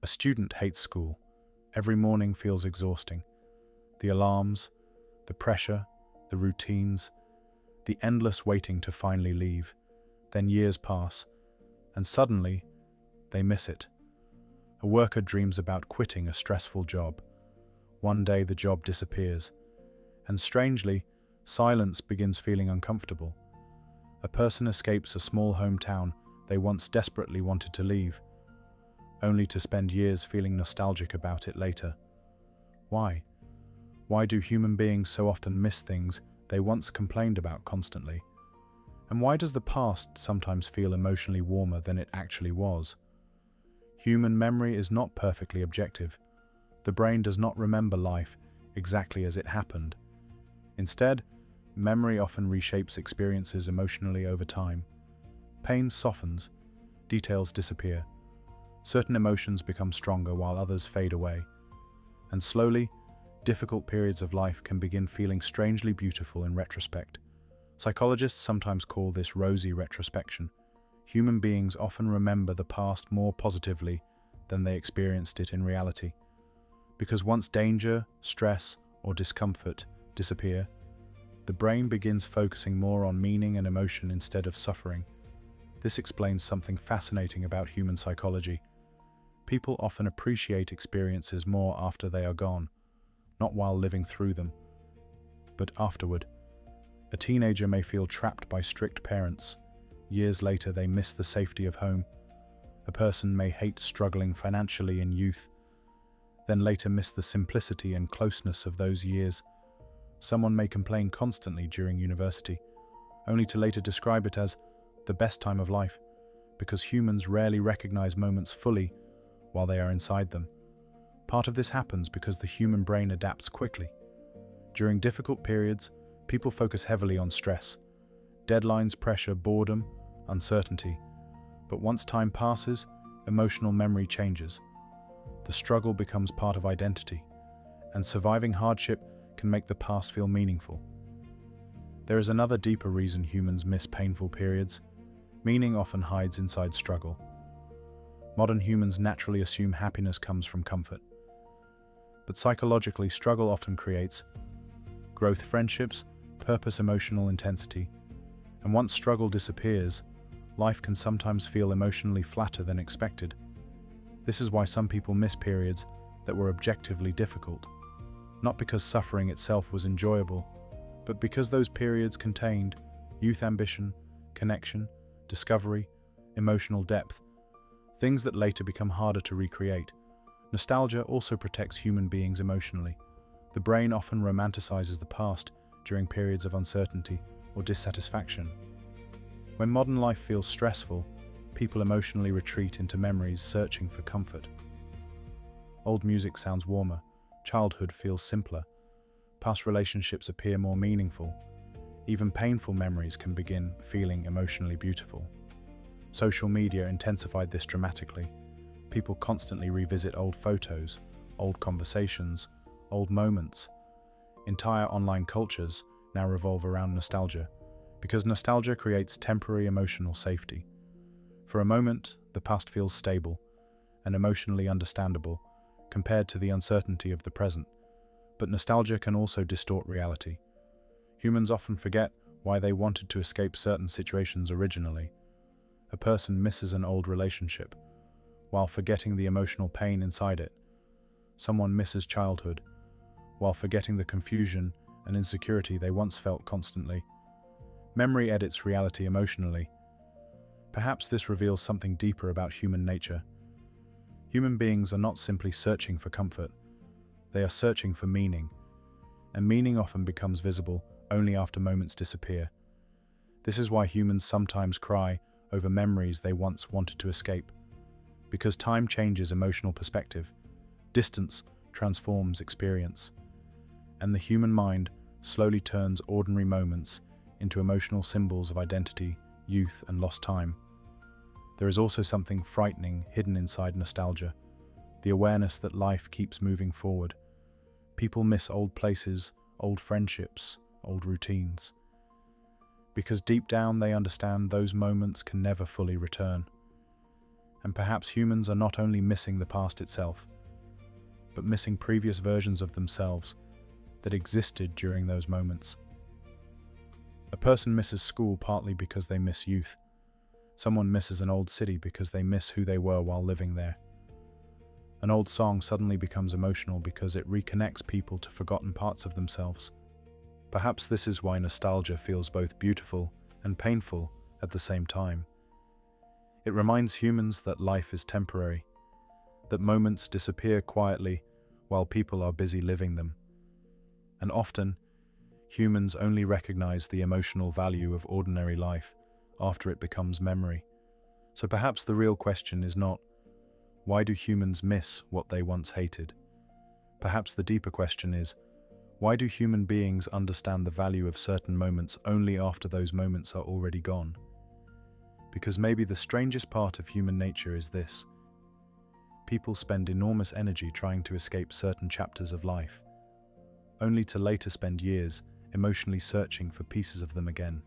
A student hates school. Every morning feels exhausting. The alarms, the pressure, the routines, the endless waiting to finally leave. Then years pass, and suddenly, they miss it. A worker dreams about quitting a stressful job. One day the job disappears, and strangely, silence begins feeling uncomfortable. A person escapes a small hometown they once desperately wanted to leave, only to spend years feeling nostalgic about it later. Why? Why do human beings so often miss things they once complained about constantly? And why does the past sometimes feel emotionally warmer than it actually was? Human memory is not perfectly objective. The brain does not remember life exactly as it happened. Instead, memory often reshapes experiences emotionally over time. Pain softens, details disappear. Certain emotions become stronger while others fade away. And slowly, difficult periods of life can begin feeling strangely beautiful in retrospect. Psychologists sometimes call this rosy retrospection. Human beings often remember the past more positively than they experienced it in reality. Because once danger, stress, or discomfort disappear, the brain begins focusing more on meaning and emotion instead of suffering. This explains something fascinating about human psychology. People often appreciate experiences more after they are gone, not while living through them, but afterward. A teenager may feel trapped by strict parents. Years later, they miss the safety of home. A person may hate struggling financially in youth, then later miss the simplicity and closeness of those years. Someone may complain constantly during university, only to later describe it as the best time of life, because humans rarely recognize moments fully while they are inside them. Part of this happens because the human brain adapts quickly. During difficult periods, people focus heavily on stress, deadlines, pressure, boredom, uncertainty. But once time passes, emotional memory changes. The struggle becomes part of identity, and surviving hardship can make the past feel meaningful. There is another deeper reason humans miss painful periods. Meaning often hides inside struggle. Modern humans naturally assume happiness comes from comfort. But psychologically, struggle often creates growth, friendships, purpose, emotional intensity. And once struggle disappears, life can sometimes feel emotionally flatter than expected. This is why some people miss periods that were objectively difficult, not because suffering itself was enjoyable, but because those periods contained youth ambition, connection, discovery, emotional depth, things that later become harder to recreate. Nostalgia also protects human beings emotionally. The brain often romanticizes the past during periods of uncertainty or dissatisfaction. When modern life feels stressful, people emotionally retreat into memories searching for comfort. Old music sounds warmer, childhood feels simpler, past relationships appear more meaningful. Even painful memories can begin feeling emotionally beautiful. Social media intensified this dramatically. People constantly revisit old photos, old conversations, old moments. Entire online cultures now revolve around nostalgia, because nostalgia creates temporary emotional safety. For a moment, the past feels stable and emotionally understandable compared to the uncertainty of the present. But nostalgia can also distort reality. Humans often forget why they wanted to escape certain situations originally. A person misses an old relationship, while forgetting the emotional pain inside it. Someone misses childhood, while forgetting the confusion and insecurity they once felt constantly. Memory edits reality emotionally. Perhaps this reveals something deeper about human nature. Human beings are not simply searching for comfort, they are searching for meaning, and meaning often becomes visible only after moments disappear. This is why humans sometimes cry over memories they once wanted to escape. Because time changes emotional perspective, distance transforms experience, and the human mind slowly turns ordinary moments into emotional symbols of identity, youth, and lost time. There is also something frightening hidden inside nostalgia, the awareness that life keeps moving forward. People miss old places, old friendships, old routines, because deep down they understand those moments can never fully return. And perhaps humans are not only missing the past itself, but missing previous versions of themselves that existed during those moments. A person misses school partly because they miss youth. Someone misses an old city because they miss who they were while living there. An old song suddenly becomes emotional because it reconnects people to forgotten parts of themselves. Perhaps this is why nostalgia feels both beautiful and painful at the same time. It reminds humans that life is temporary, that moments disappear quietly while people are busy living them. And often, humans only recognize the emotional value of ordinary life after it becomes memory. So perhaps the real question is not, why do humans miss what they once hated? Perhaps the deeper question is, why do human beings understand the value of certain moments only after those moments are already gone? Because maybe the strangest part of human nature is this: people spend enormous energy trying to escape certain chapters of life, only to later spend years emotionally searching for pieces of them again.